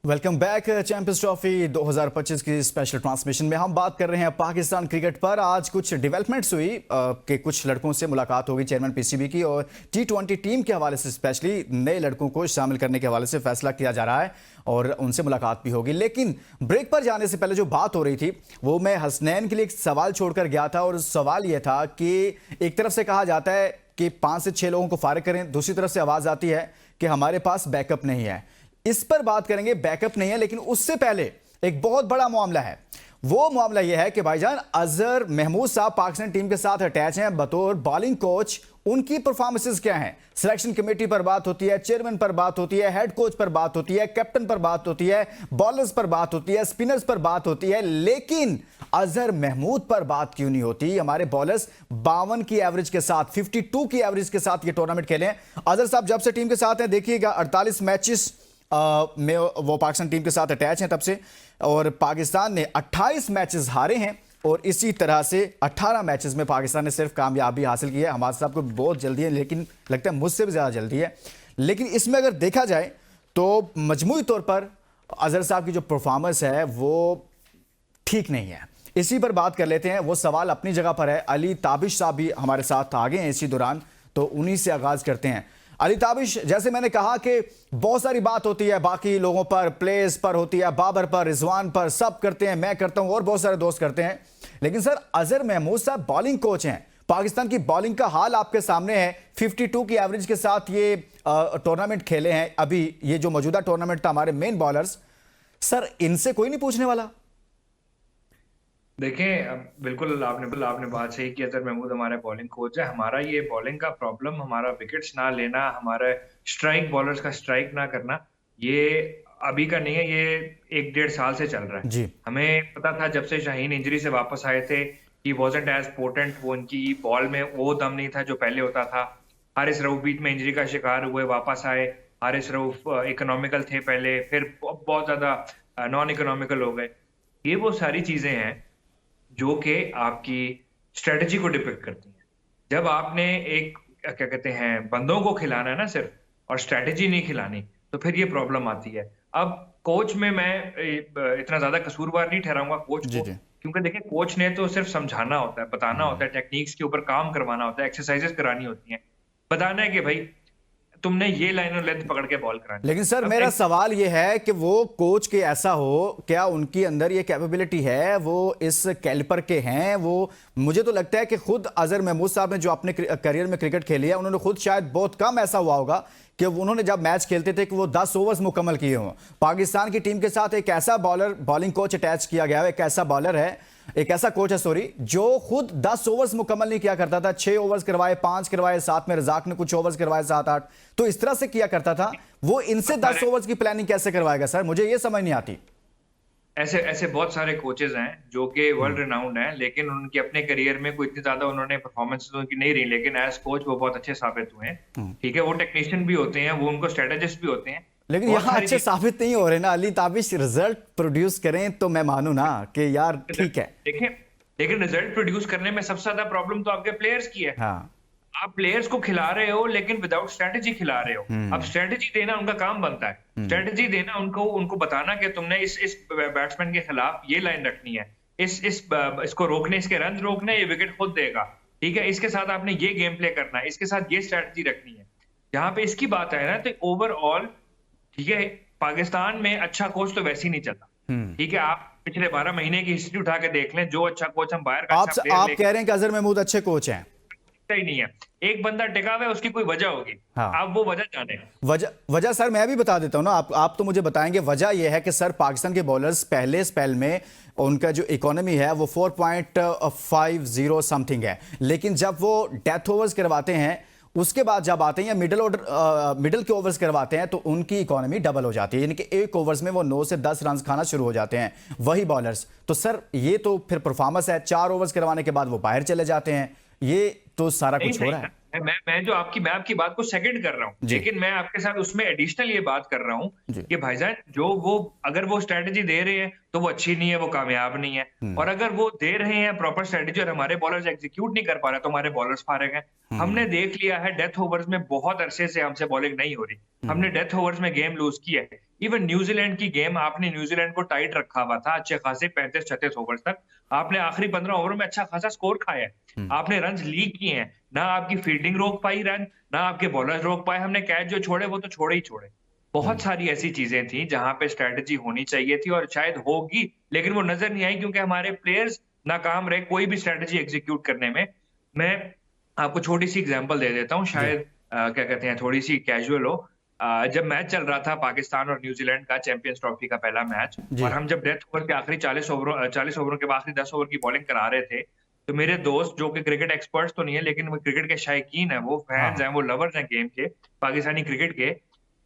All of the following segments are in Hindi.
Welcome back. चैंपियंस ट्रॉफी 2025 की स्पेशल ट्रांसमिशन में हम बात कर रहे हैं पाकिस्तान क्रिकेट पर। आज कुछ डेवलपमेंट्स हुई कि कुछ लड़कों से मुलाकात होगी चेयरमैन पीसीबी की, और T20 टीम के हवाले से स्पेशली नए लड़कों को शामिल करने के हवाले से फैसला किया जा रहा है और उनसे मुलाकात भी होगी। लेकिन ब्रेक पर जाने से पहले जो बात हो रही थी वो मैं हसनैन के लिए एक सवाल छोड़कर गया था, और सवाल यह था कि एक तरफ से कहा जाता है कि 5 से 6 लोगों को फारिग करें, दूसरी तरफ से आवाज़ आती है कि हमारे पास बैकअप नहीं है। इस पर बात करेंगे, बैकअप नहीं है, लेकिन उससे पहले एक बहुत बड़ा मामला है। वो मामला यह है कि भाईजान अजहर महमूद साहब पाकिस्तान टीम के साथ अटैच हैं बतौर बॉलिंग कोच। उनकी परफॉर्मेंसेस क्या हैं? सिलेक्शन कमेटी पर बात होती है, चेयरमैन पर बात होती है, हेड कोच पर बात होती है, कैप्टन पर बात होती है, बॉलर्स पर बात होती है, स्पिनर्स पर बात होती है, लेकिन अजहर महमूद पर बात क्यों नहीं होती? हमारे बॉलर्स 52 की एवरेज के साथ, 52 की एवरेज के साथ ये टूर्नामेंट खेले हैं। अजहर साहब जब से टीम के साथ हैं, देखिएगा 48 मैचेस में वो पाकिस्तान टीम के साथ अटैच हैं तब से, और पाकिस्तान ने 28 मैचेस हारे हैं, और इसी तरह से 18 मैचेस में पाकिस्तान ने सिर्फ कामयाबी हासिल की है। हमारे साहब को बहुत जल्दी है, लेकिन लगता है मुझसे भी ज़्यादा जल्दी है। लेकिन इसमें अगर देखा जाए तो मजमूई तौर पर अजहर साहब की जो परफॉर्मेंस है वो ठीक नहीं है। इसी पर बात कर लेते हैं। वो सवाल अपनी जगह पर है। अली ताबिश साहब भी हमारे साथ आ गए हैं इसी दौरान, तो उन्हीं से आगाज़ करते हैं। अली ताबिश, जैसे मैंने कहा कि बहुत सारी बात होती है बाकी लोगों पर, प्लेयर्स पर होती है, बाबर पर, रिजवान पर, सब करते हैं, मैं करता हूं और बहुत सारे दोस्त करते हैं, लेकिन सर अजहर महमूद साहब बॉलिंग कोच हैं। पाकिस्तान की बॉलिंग का हाल आपके सामने है। 52 की एवरेज के साथ ये टूर्नामेंट खेले हैं। अभी ये जो मौजूदा टूर्नामेंट था, हमारे मेन बॉलर्स, सर इनसे कोई नहीं पूछने वाला? देखें, बिल्कुल आपने बात सही की। अजहर महमूद हमारे बॉलिंग कोच है। हमारा ये बॉलिंग का प्रॉब्लम, हमारा विकेट्स ना लेना, हमारे स्ट्राइक बॉलर्स का स्ट्राइक ना करना, ये अभी का नहीं है, ये 1-1.5 साल से चल रहा है जी। हमें पता था जब से शाहीन इंजरी से वापस आए थे कि वॉजंट एज पोटेंट, वो उनकी बॉल में वो दम नहीं था जो पहले होता था। हारिस रऊफ बीच में इंजरी का शिकार हुए, वापस आए। हारिस रऊफ इकोनॉमिकल थे पहले, फिर बहुत ज्यादा नॉन इकोनॉमिकल हो गए। ये वो सारी चीजें हैं जो कि आपकी स्ट्रेटजी को डिपिक्ट करती हैं। जब आपने एक क्या कहते हैं बंदों को खिलाना है ना सिर्फ, और स्ट्रेटजी नहीं खिलानी, तो फिर ये प्रॉब्लम आती है। अब कोच में मैं इतना ज्यादा कसूरवार नहीं ठहराऊंगा कोच जी को, जी। क्योंकि देखिए कोच ने तो सिर्फ समझाना होता है, बताना होता है, टेक्निक्स के ऊपर काम करवाना होता है, एक्सरसाइजेस करानी होती हैं, बताना है कि भाई तुमने ये लाइन और लेंथ पकड़ के बॉल करानी। लेकिन सर अब मेरा सवाल यह है कि वो कोच के ऐसा हो, क्या उनकी अंदर ये कैपेबिलिटी है, वो इस कैलिपर के हैं? वो मुझे तो लगता है कि खुद अजहर महमूद साहब ने जो अपने करियर में क्रिकेट खेली है, उन्होंने खुद शायद बहुत कम ऐसा हुआ होगा कि उन्होंने जब मैच खेलते थे कि वो 10 ओवर्स मुकम्मल किए हों। पाकिस्तान की टीम के साथ एक ऐसा बॉलर, बॉलिंग कोच अटैच किया गया है, एक ऐसा बॉलर है, एक ऐसा कोच है सॉरी, जो खुद 10 ओवर्स मुकम्मल नहीं किया करता था। 6 ओवर्स करवाए, 5 करवाए, साथ में रजाक ने कुछ ओवर्स करवाए, 7-8, तो इस तरह से किया करता था। वो इनसे 10 ओवर्स की प्लानिंग कैसे करवाएगा सर? मुझे ये समझ नहीं आती। ऐसे ऐसे बहुत सारे कोचेज हैं जो कि वर्ल्ड रिनाउंड हैं, लेकिन उनके अपने करियर में कोई इतनी ज्यादा उन्होंने परफॉर्मेंस उनकी नहीं रही, लेकिन एज कोच वो बहुत अच्छे साबित हुए हैं। ठीक है, वो टेक्नीशियन भी होते हैं, वो उनको स्ट्रेटेजिस्ट भी होते हैं। लेकिन बहुत यहां सारी अच्छे साबित नहीं हो रहे ना अली ताबिश। रिजल्ट प्रोड्यूस करें तो मैं मानू ना कि यार ठीक है। देखें, लेकिन रिजल्ट प्रोड्यूस करने में सबसे ज्यादा प्रॉब्लम तो आपके प्लेयर्स की है। हाँ। आप प्लेयर्स को खिला रहे हो लेकिन विदाउट स्ट्रेटजी खिला रहे हो। अब स्ट्रेटजी देना उनका काम बनता है, स्ट्रेटजी देना उनको बताना कि तुमने इस बैट्समैन के खिलाफ ये लाइन रखनी है, इसको रोकने, इसके रन रोकने, ये विकेट खुद देगा। ठीक है, इसके साथ आपने ये गेम प्ले करना है, इसके साथ ये स्ट्रेटजी रखनी है। जहां पे इसकी बात है ना, तो ओवरऑल ठीक है, पाकिस्तान में अच्छा कोच तो वैसे ही नहीं चलता। ठीक है, आप पिछले 12 महीने की हिस्ट्री उठा के देख लें, जो अच्छा कोच हम बाहर का आप अच्छा प्लेयर कह रहे हैं कि अजहर महमूद अच्छे कोच हैं? ही नहीं है। एक बंदा टिका हुआ है, उसकी कोई वजह होगी। हाँ। आप वो वजह जाने। वजह सर मैं भी बता देता हूं ना, आप तो मुझे बताएंगे। वजह यह है कि सर पाकिस्तान के बॉलर्स पहले स्पेल में उनका जो इकोनॉमी है वो 4.50 समथिंग है, लेकिन जब वो डेथ ओवर्स करवाते हैं, उसके बाद जब आते हैं या मिडिल के ओवर्स करवाते हैं, तो उनकी इकोनॉमी डबल हो जाती है, यानी कि एक ओवर्स में वो 9 से 10 रन खाना शुरू हो जाते हैं वही बॉलर्स। तो सर ये तो फिर परफॉर्मेंस है। 4 ओवर्स करवाने के बाद वो बाहर चले जाते हैं। ये तो सारा कुछ हो रहा है। मैं आपकी बात को सेकंड कर रहा हूं, लेकिन मैं आपके साथ उसमें एडिशनल ये बात कर रहा हूं कि भाईजान अगर वो स्ट्रेटजी दे रहे हैं तो वो अच्छी नहीं है, वो कामयाब नहीं है। और अगर वो दे रहे हैं प्रॉपर स्ट्रेटजी और हमारे बॉलर्स एग्जीक्यूट नहीं कर पा रहे, तो हमारे बॉलर्स फारिग हैं। हमने देख लिया है डेथ ओवर्स में बहुत अरसे से हमसे बॉलिंग नहीं हो रही, हमने डेथ ओवर्स में गेम लूज की है। इवन न्यूजीलैंड की गेम आपने न्यूजीलैंड को टाइट रखा हुआ था अच्छे खासे 35-36 ओवर्स तक। आपने आखिरी 15 ओवर में अच्छा खासा स्कोर खाया है। आपने रन्स लीक किए हैं। ना आपकी फील्डिंग रोक पाई रन, ना आपके बॉलर रोक पाए। हमने कैच जो छोड़े वो तो छोड़े ही छोड़े। बहुत सारी ऐसी चीजें थी जहां पे स्ट्रेटजी होनी चाहिए थी और शायद होगी, लेकिन वो नजर नहीं आई क्योंकि हमारे प्लेयर्स नाकाम रहे कोई भी स्ट्रेटजी एग्जीक्यूट करने में। मैं आपको छोटी सी एग्जांपल दे देता हूँ, जी। शायद क्या कहते हैं, थोड़ी सी कैजुअल हो। जब मैच चल रहा था पाकिस्तान और न्यूजीलैंड का, चैंपियंस ट्रॉफी का पहला मैच, और जी। हम जब डेथ ओवर के आखिरी 40 ओवरों के आखिरी 10 ओवर की बॉलिंग करा रहे थे, तो मेरे दोस्त जो कि क्रिकेट एक्सपर्ट्स तो नहीं है लेकिन वो क्रिकेट के शायकीन है, वो फैंस हाँ। हैं, वो लवर्स हैं गेम के, पाकिस्तानी क्रिकेट के,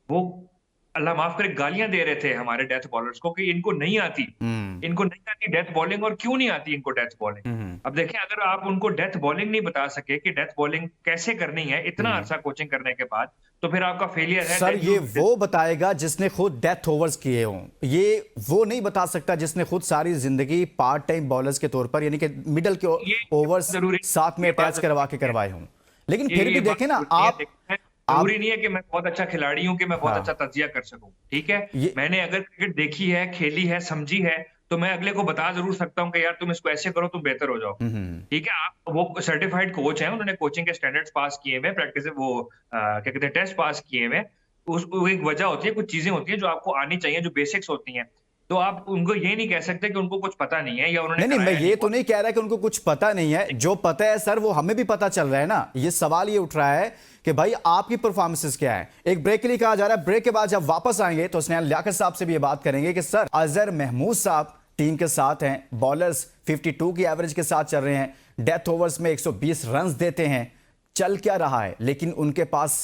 वो अल्लाह माफ करे गालियां दे रहे थे हमारे डेथ बॉलर्स को कि इनको नहीं आती, हम्म। इनको नहीं आती डेथ बॉलिंग, और क्यों नहीं आती इनको डेथ बॉलिंग। हम्म। अब देखें, अगर आप उनको डेथ बॉलिंग नहीं बता सके कि डेथ बॉलिंग कैसे करनी है इतना हम्म। अरसा कोचिंग करने के बाद, तो फिर आपका फेलियर है। सर ये वो बताएगा जिसने खुद डेथ ओवर्स किए हों, ये वो नहीं बता सकता जिसने खुद सारी जिंदगी पार्ट टाइम बॉलर्स के तौर पर यानी कि मिडल के ये ओवर्स जरूरी, साथ में ये बात अटैच करवा के जरूरी है। करवाए हों। लेकिन ये फिर भी ये बात देखें ना जरूरी है, आप देखिए, आप जरूरी नहीं है कि मैं बहुत अच्छा खिलाड़ी हूं कि मैं बहुत हाँ अच्छा तजिया कर सकूं। ठीक है, ये मैंने अगर क्रिकेट देखी है, खेली है, समझी है, तो मैं अगले को बता जरूर सकता हूं कि यार तुम इसको ऐसे करो, तुम बेहतर हो जाओ। हम्म। ठीक है, आप वो सर्टिफाइड कोच हैं, उन्होंने कोचिंग के स्टैंडर्ड्स पास किए हुए, प्रैक्टिस वो क्या कहते हैं टेस्ट पास किए हुए। उस वो एक वजह होती है, कुछ चीजें होती हैं जो आपको आनी चाहिए, जो बेसिक्स होती हैं। तो आप उनको ये नहीं कह सकते कि उनको कुछ पता नहीं है या उन्होंने नहीं नहीं, मैं कराया ये नहीं तो हुआ। नहीं कह रहा कि उनको कुछ पता नहीं है, जो पता है सर वो हमें भी पता चल रहा है ना। ये सवाल ये उठ रहा है कि भाई आपकी परफॉर्मेंसेस क्या है। एक ब्रेक के लिए कहा जा रहा है, ब्रेक के बाद जब वापस आएंगे तो स्नेहा लियाकत साहब से भी ये बात करेंगे कि सर अजहर महमूद साहब टीम के साथ हैं, बॉलर्स 52 की एवरेज के साथ चल रहे हैं, डेथ ओवर्स में 120 रन देते हैं, चल क्या रहा है, लेकिन उनके पास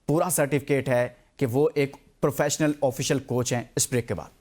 पूरा सर्टिफिकेट है कि वो एक प्रोफेशनल ऑफिशियल कोच हैं। इस ब्रेक के बाद